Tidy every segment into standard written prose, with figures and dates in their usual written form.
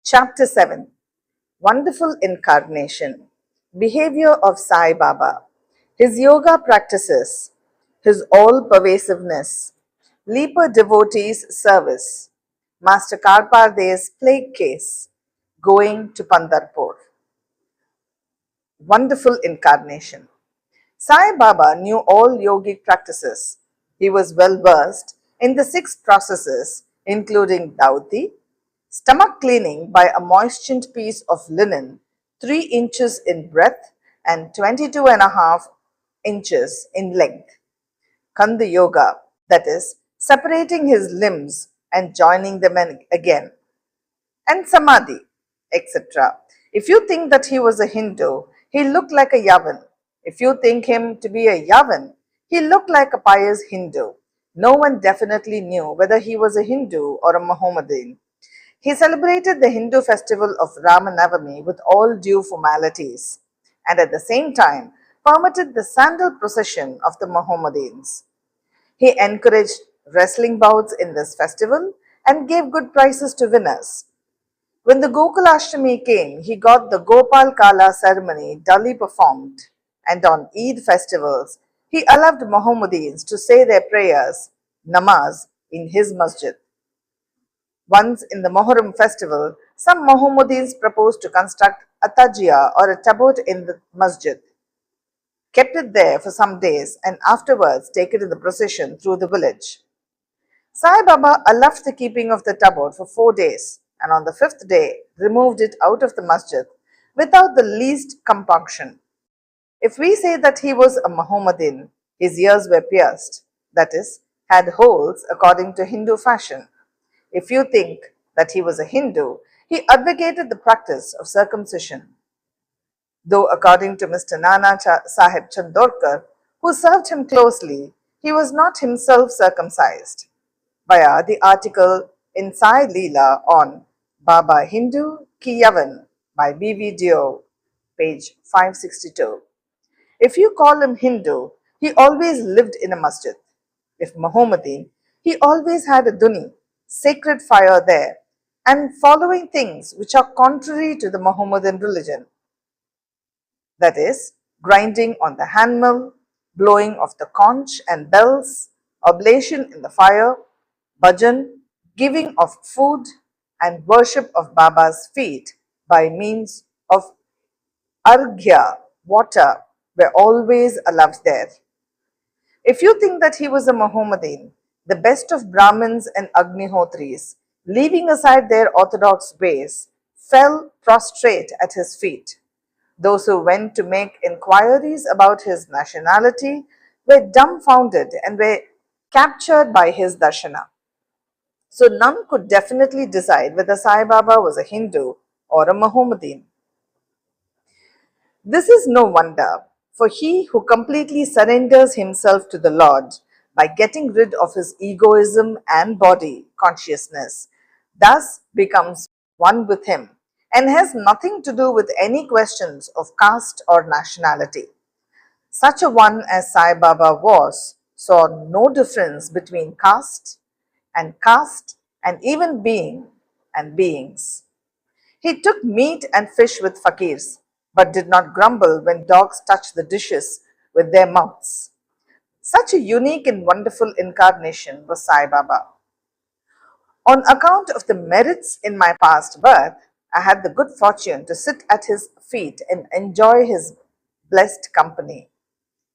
Chapter 7, Wonderful Incarnation, Behavior of Sai Baba, His Yoga Practices, His All-Pervasiveness, Leaper Devotees Service, Master Karparde's Plague Case, Going to Pandharpur. Wonderful Incarnation. Sai Baba knew all yogic practices. He was well versed in the 6 processes, including Dauti, stomach cleaning by a moistened piece of linen 3 inches in breadth and 22.5 inches in length, Kanda Yoga, that is, separating his limbs and joining them again, and Samadhi, etc. If you think that he was a Hindu, he looked like a Yavan. If you think him to be a Yavan, he looked like a pious Hindu. No one definitely knew whether he was a Hindu or a Mohammedan. He celebrated the Hindu festival of Ramanavami with all due formalities, and at the same time permitted the sandal procession of the Mohammedans. He encouraged wrestling bouts in this festival and gave good prizes to winners. When the Gokulashtami came, he got the Gopal Kala ceremony dully performed, and on Eid festivals, he allowed Mohammedans to say their prayers, namaz, in his masjid. Once in the Muharram festival, some Mohammedans proposed to construct a tajia or a tabut in the masjid, kept it there for some days, and afterwards take it in the procession through the village. Sai Baba allowed the keeping of the tabut for 4 days, and on the 5th day removed it out of the masjid without the least compunction. If we say that he was a Mohammedan, his ears were pierced, that is, had holes according to Hindu fashion. If you think that he was a Hindu, he advocated the practice of circumcision. Though according to Mr. Nana Sahib Chandorkar, who served him closely, he was not himself circumcised. Via the article in Sai Leela on Baba Hindu Ki Yavan by B.V. Dio, page 562. If you call him Hindu, he always lived in a masjid. If Mohammedan, he always had a duni, sacred fire there, and following things which are contrary to the Mohammedan religion. That is, grinding on the handmill, blowing of the conch and bells, oblation in the fire, bhajan, giving of food, and worship of Baba's feet by means of arghya, water, were always allowed there. If you think that he was a Mohammedan, the best of Brahmins and Agnihotris, leaving aside their orthodox ways, fell prostrate at his feet. Those who went to make inquiries about his nationality were dumbfounded and were captured by his darshana. So none could definitely decide whether Sai Baba was a Hindu or a Mohammedan. This is no wonder, for he who completely surrenders himself to the Lord by getting rid of his egoism and body consciousness thus becomes one with him and has nothing to do with any questions of caste or nationality. Such a one as Sai Baba was saw no difference between caste and even being and beings. He took meat and fish with fakirs, but did not grumble when dogs touched the dishes with their mouths. Such a unique and wonderful incarnation was Sai Baba. On account of the merits in my past birth, I had the good fortune to sit at his feet and enjoy his blessed company.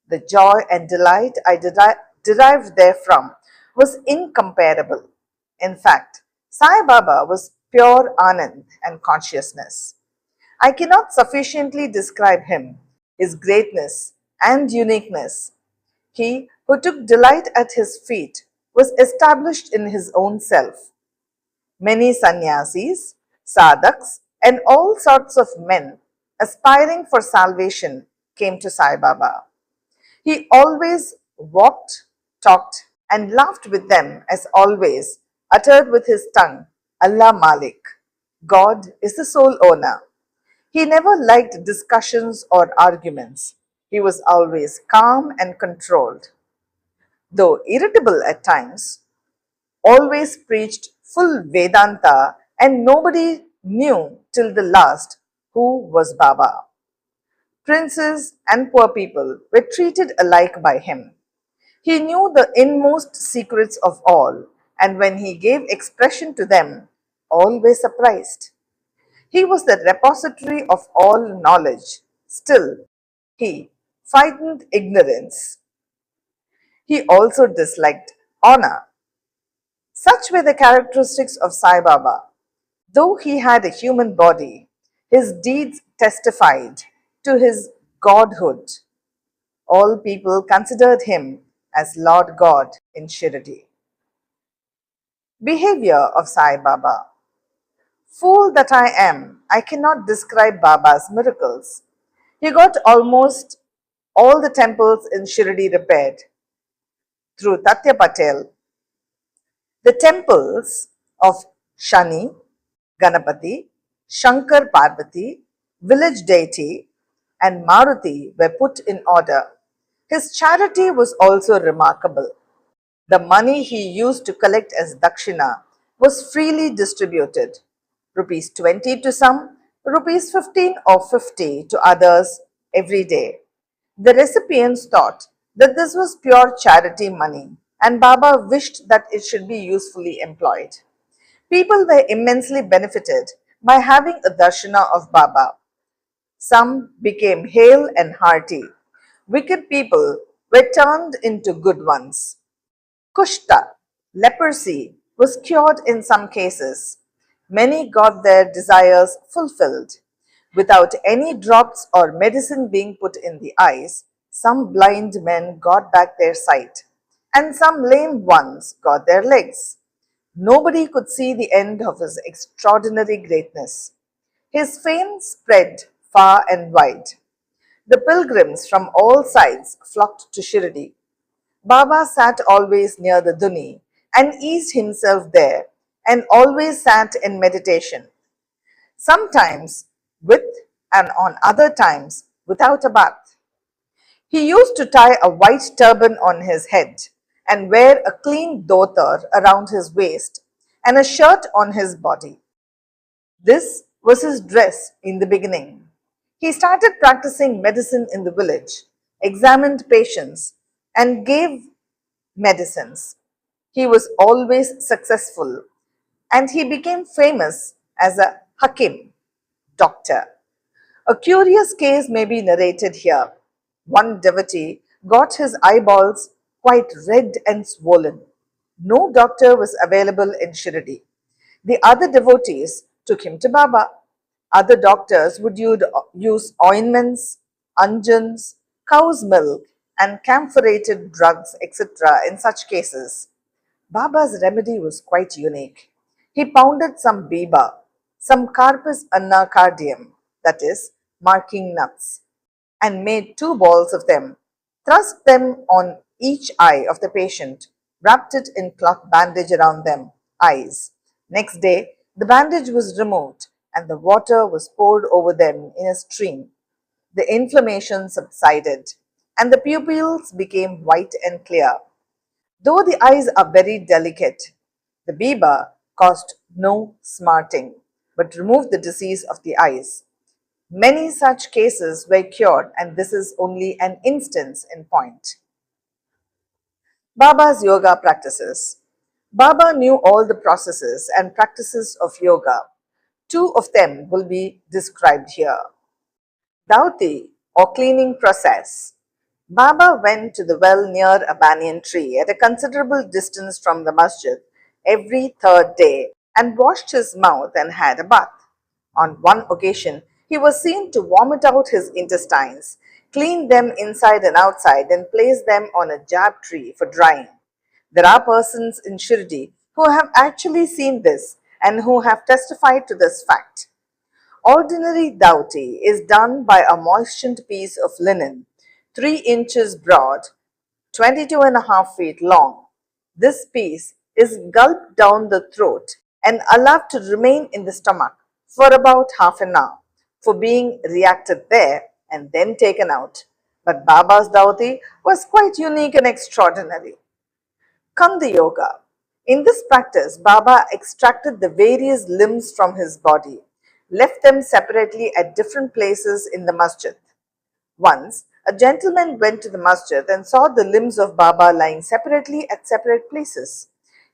The joy and delight I derived therefrom was incomparable. In fact, Sai Baba was pure Anand and consciousness. I cannot sufficiently describe him, his greatness and uniqueness. He who took delight at his feet was established in his own self. Many sannyasis, sadhaks, and all sorts of men aspiring for salvation came to Sai Baba. He always walked, talked, and laughed with them, as always, uttered with his tongue, Allah Malik, God is the sole owner. He never liked discussions or arguments. He was always calm and controlled. Though irritable at times, always preached full Vedanta and nobody knew till the last who was Baba. Princes and poor people were treated alike by him. He knew the inmost secrets of all, and when he gave expression to them, all were surprised. He was the repository of all knowledge. Still, he frightened ignorance. He also disliked honor. Such were the characteristics of Sai Baba. Though he had a human body, his deeds testified to his godhood. All people considered him as Lord God in Shirdi. Behavior of Sai Baba. Fool that I am, I cannot describe Baba's miracles. He got almost all the temples in Shirdi repaired. Through Tatya Patel, the temples of Shani, Ganapati, Shankar Parvati, village deity, and Maruti were put in order. His charity was also remarkable. The money he used to collect as dakshina was freely distributed, rupees 20 to some, rupees 15 or 50 to others every day. The recipients thought that this was pure charity money, and Baba wished that it should be usefully employed. People were immensely benefited by having a darshana of Baba. Some became hale and hearty. Wicked people were turned into good ones. Kushta, leprosy, was cured in some cases. Many got their desires fulfilled. Without any drops or medicine being put in the eyes, some blind men got back their sight, and some lame ones got their legs. Nobody could see the end of his extraordinary greatness. His fame spread far and wide. The pilgrims from all sides flocked to Shirdi. Baba sat always near the Duni and eased himself there, and always sat in meditation, sometimes with and on other times without a bath. He used to tie a white turban on his head and wear a clean dhotar around his waist and a shirt on his body. This was his dress in the beginning. He started practicing medicine in the village, examined patients, and gave medicines. He was always successful, and he became famous as a Hakim, doctor. A curious case may be narrated here. One devotee got his eyeballs quite red and swollen. No doctor was available in Shirdi. The other devotees took him to Baba. Other doctors would use ointments, unguents, cow's milk, and camphorated drugs, etc. in such cases. Baba's remedy was quite unique. He pounded some biba, some carpus anacardium, that is, marking nuts, and made two balls of them, thrust them on each eye of the patient, wrapped it in cloth bandage around them, eyes. Next day, the bandage was removed and the water was poured over them in a stream. The inflammation subsided and the pupils became white and clear. Though the eyes are very delicate, the biba caused no smarting, but removed the disease of the eyes. Many such cases were cured, and this is only an instance in point. Baba's yoga practices. Baba knew all the processes and practices of yoga. Two of them will be described here. Dauti, or cleaning process. Baba went to the well near a banyan tree at a considerable distance from the masjid every third day and washed his mouth and had a bath. On one occasion, he was seen to vomit out his intestines, clean them inside and outside, and place them on a jab tree for drying. There are persons in Shirdi who have actually seen this and who have testified to this fact. Ordinary dauti is done by a moistened piece of linen, 3 inches broad, 22.5 feet long. This piece is gulped down the throat and allowed to remain in the stomach for about half an hour for being reacted there and then taken out. But Baba's dauti was quite unique and extraordinary. Kanda Yoga. In this practice, Baba extracted the various limbs from his body, left them separately at different places in the masjid. Once, a gentleman went to the masjid and saw the limbs of Baba lying separately at separate places.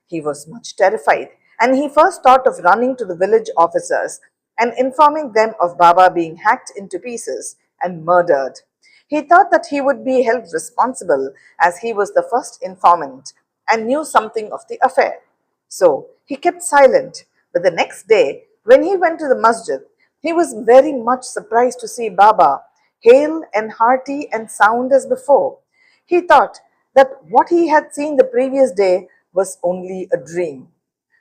He was much terrified, and he first thought of running to the village officers and informing them of Baba being hacked into pieces and murdered. He thought that he would be held responsible as he was the first informant and knew something of the affair. So he kept silent. But the next day, when he went to the masjid, he was very much surprised to see Baba, hale and hearty and sound as before. He thought that what he had seen the previous day was only a dream.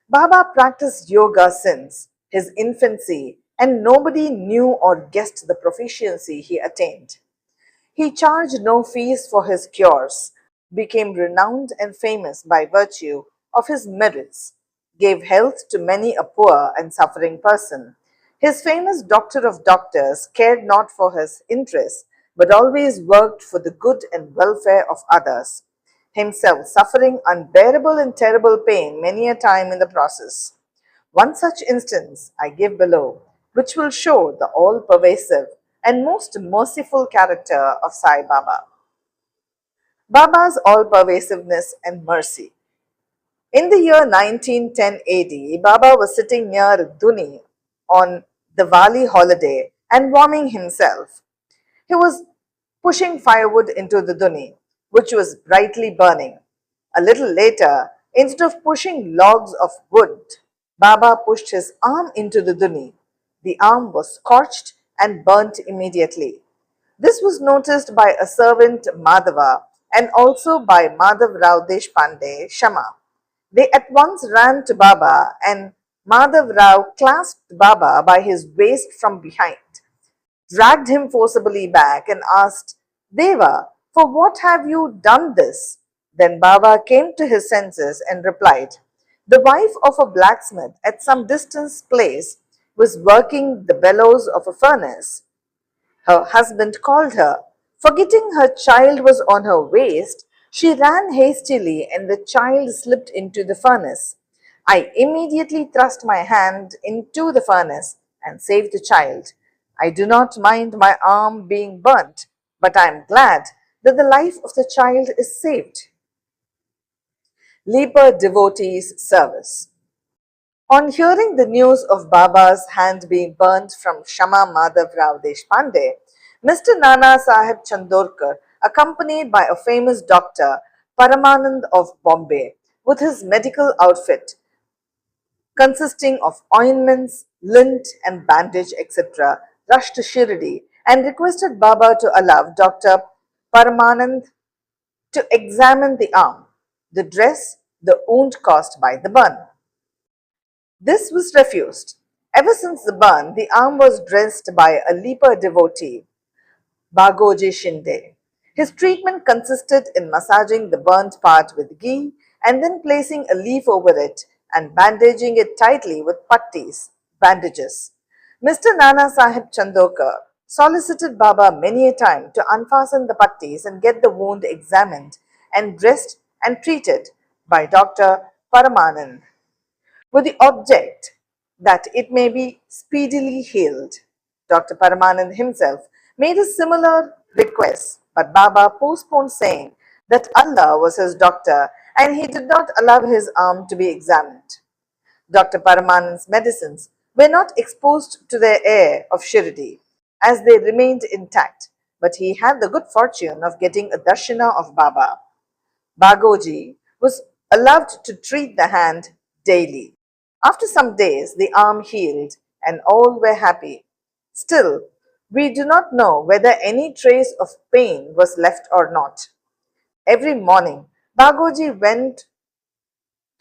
Baba practiced yoga since his infancy, and nobody knew or guessed the proficiency he attained. He charged no fees for his cures, became renowned and famous by virtue of his merits, gave health to many a poor and suffering person. His famous doctor of doctors cared not for his interests, but always worked for the good and welfare of others, himself suffering unbearable and terrible pain many a time in the process. One such instance I give below, which will show the all pervasive and most merciful character of Sai Baba. Baba's all pervasiveness and mercy. In the year 1910 AD, Baba was sitting near Duni on Diwali holiday and warming himself. He was pushing firewood into the Duni, which was brightly burning. A little later, instead of pushing logs of wood, Baba pushed his arm into the Duni. The arm was scorched and burnt immediately. This was noticed by a servant Madhava and also by Madhav Rao Deshpande, Shama. They at once ran to Baba, and Madhav Rao clasped Baba by his waist from behind, dragged him forcibly back, and asked, Deva, for what have you done this? Then Baba came to his senses and replied, The wife of a blacksmith at some distant place was working the bellows of a furnace. Her husband called her. Forgetting her child was on her waist, she ran hastily and the child slipped into the furnace. I immediately thrust my hand into the furnace and saved the child. I do not mind my arm being burnt, but I am glad that the life of the child is saved. Leper Devotees Service. On hearing the news of Baba's hand being burnt from Shama Madhav Rao Deshpande, Mr. Nana Sahib Chandorkar, accompanied by a famous doctor, Paramanand of Bombay, with his medical outfit consisting of ointments, lint, and bandage, etc., rushed to Shirdi and requested Baba to allow Dr. Paramanand to examine the arm, the dress, the wound caused by the burn. This was refused. Ever since the burn, the arm was dressed by a leper devotee, Bagoji Shinde. His treatment consisted in massaging the burnt part with ghee and then placing a leaf over it and bandaging it tightly with pattis, bandages. Mr. Nana Sahib Chandokar solicited Baba many a time to unfasten the pattis and get the wound examined and dressed and treated by Dr. Paramanand with the object that it may be speedily healed. Dr. Paramanand himself made a similar request, but Baba postponed, saying that Allah was his doctor and he did not allow his arm to be examined. Dr. Paramanand's medicines were not exposed to the air of Shirdi as they remained intact, but he had the good fortune of getting a darshana of Baba. Bagoji was allowed to treat the hand daily. After some days, the arm healed and all were happy. Still, we do not know whether any trace of pain was left or not. Every morning, Bagoji went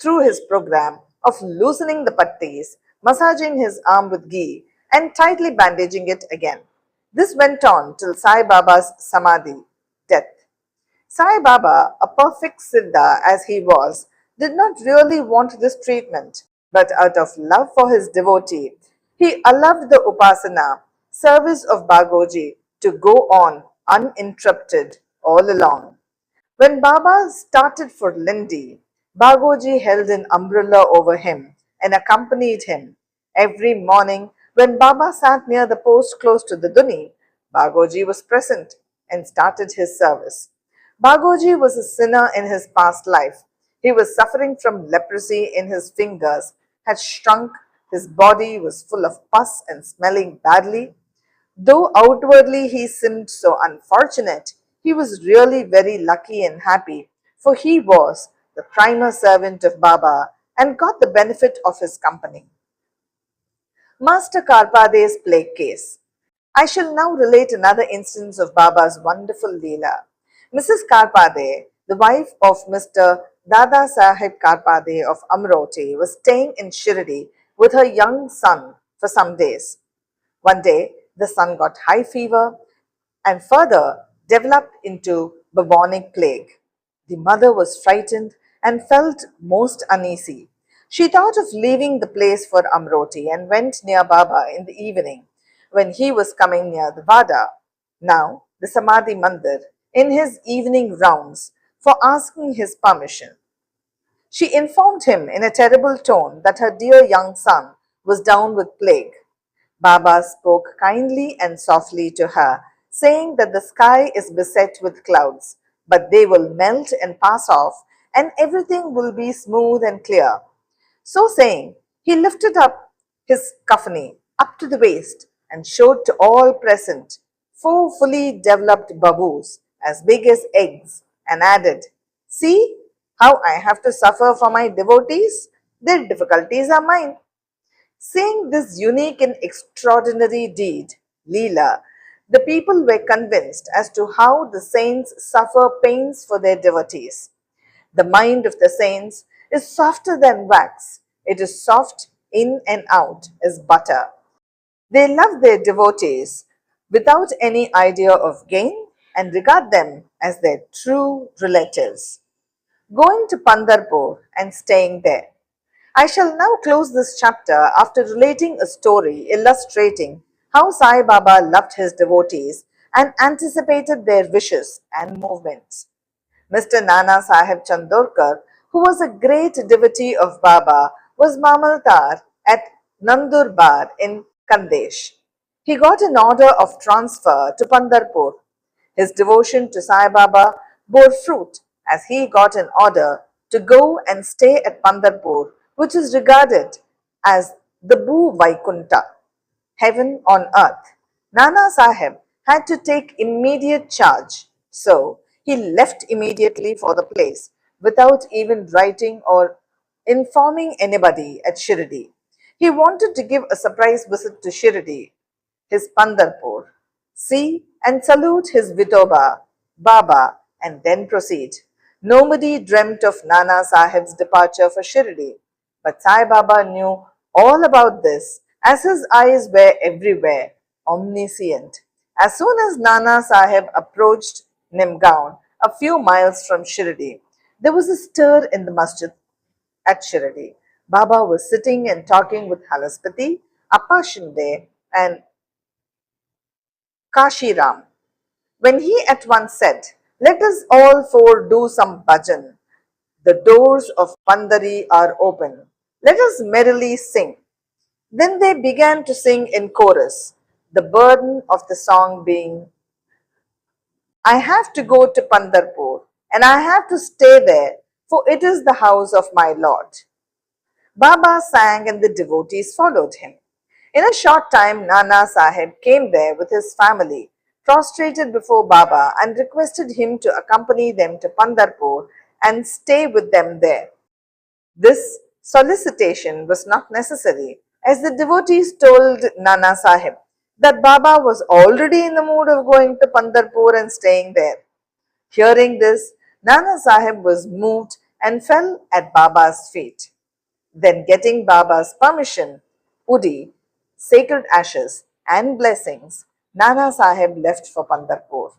through his program of loosening the pattis, massaging his arm with ghee, and tightly bandaging it again. This went on till Sai Baba's samadhi, death. Sai Baba, a perfect Siddha as he was, did not really want this treatment, but out of love for his devotee, he allowed the upasana, service of Bagoji, to go on uninterrupted all along. When Baba started for Lindi, Bagoji held an umbrella over him and accompanied him. Every morning, When Baba sat near the post close to the Duni, Bagoji was present and started his service. Bagoji was a sinner in his past life. He was suffering from leprosy in his fingers, had shrunk, his body was full of pus and smelling badly. Though outwardly he seemed so unfortunate, he was really very lucky and happy, for he was the primer servant of Baba and got the benefit of his company. Master Karpade's plague case. I shall now relate another instance of Baba's wonderful Leela. Mrs. Karpade, the wife of Mr. Dada Sahib Karpade of Amroti, was staying in Shirdi with her young son for some days. One day, the son got high fever and further developed into bubonic plague. The mother was frightened and felt most uneasy. She thought of leaving the place for Amroti and went near Baba in the evening when he was coming near the Vada, now the Samadhi Mandir, in his evening rounds for asking his permission. She informed him in a terrible tone that her dear young son was down with plague. Baba spoke kindly and softly to her, saying that the sky is beset with clouds, but they will melt and pass off, and everything will be smooth and clear. So saying, he lifted up his kaffani up to the waist and showed to all present 4 fully developed babus as big as eggs and added, "See how I have to suffer for my devotees? Their difficulties are mine." Seeing this unique and extraordinary deed, Leela, the people were convinced as to how the saints suffer pains for their devotees. The mind of the saints is softer than wax. It is soft in and out as butter. They love their devotees without any idea of gain and regard them as their true relatives. Going to Pandharpur and staying there. I shall now close this chapter after relating a story illustrating how Sai Baba loved his devotees and anticipated their wishes and movements. Mr. Nana Sahib Chandorkar, who was a great devotee of Baba, was Mamaltar at Nandurbar in Kandesh. He got an order of transfer to Pandharpur. His devotion to Sai Baba bore fruit as he got an order to go and stay at Pandharpur, which is regarded as the Bhu Vaikunta, heaven on earth. Nana Sahib had to take immediate charge, so he left immediately for the place without even writing or informing anybody at Shirdi. He wanted to give a surprise visit to Shirdi, his Pandharpur, see and salute his Vitoba, Baba, and then proceed. Nobody dreamt of Nana Sahib's departure for Shirdi, but Sai Baba knew all about this as his eyes were everywhere, omniscient. As soon as Nana Sahib approached Nimgaon, a few miles from Shirdi, there was a stir in the masjid at Shirdi. Baba was sitting and talking with Halaspati, Appa Shinde, and Kashiram, when he at once said, "Let us all four do some bhajan. The doors of Pandari are open. Let us merrily sing." Then they began to sing in chorus, the burden of the song being, "I have to go to Pandharpur, and I have to stay there, for it is the house of my Lord." Baba sang and the devotees followed him. In a short time, Nana Sahib came there with his family, prostrated before Baba, and requested him to accompany them to Pandharpur and stay with them there. This solicitation was not necessary, as the devotees told Nana Sahib that Baba was already in the mood of going to Pandharpur and staying there. Hearing this, Nana Sahib was moved and fell at Baba's feet. Then, getting Baba's permission, Udi, sacred ashes, and blessings, Nana Sahib left for Pandharpur.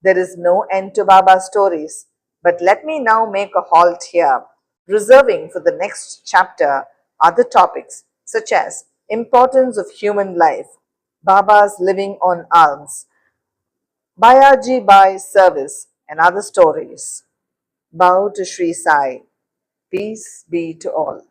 There is no end to Baba's stories, but let me now make a halt here, reserving for the next chapter other topics such as importance of human life, Baba's living on alms, Bayaji Bai's service, and other stories. Bow to Sri Sai. Peace be to all.